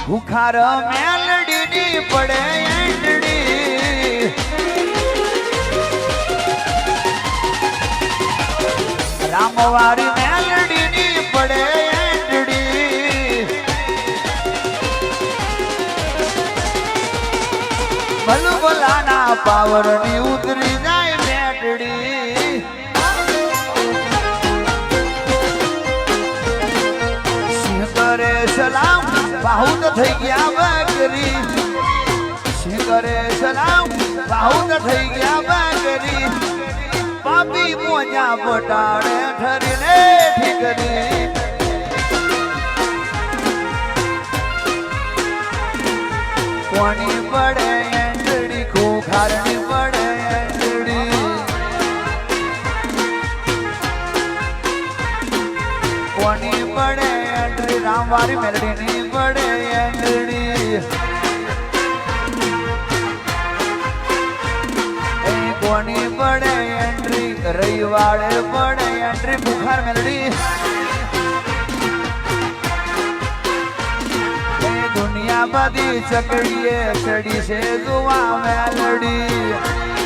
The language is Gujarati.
ભૂખાર મેલડીની પડે એંડડી રામવારી મેલડીની પડે એંડડી ભલભલાના પાવરની ઉતરી જાય મેટડી સિંહ કરે સલામ બાહુત થઈ ગયા બકરી સિંહ કરે સલામ બાહુત થઈ ગયા બકરી પાપી મોજા બટાડે ઠરીને ઠીકરી કોની પડે એંડડી ખોખારની પડે એંડડી કોની પડે એંડડી રામવારી મેલડીની પડે એંડડી કોની પડે એન્ટ્રી રવિવારે પડે એન્ટ્રી બુખાર મેલડી દુનિયા બધી ચકડીએ ચડી છે દુવા મેલડી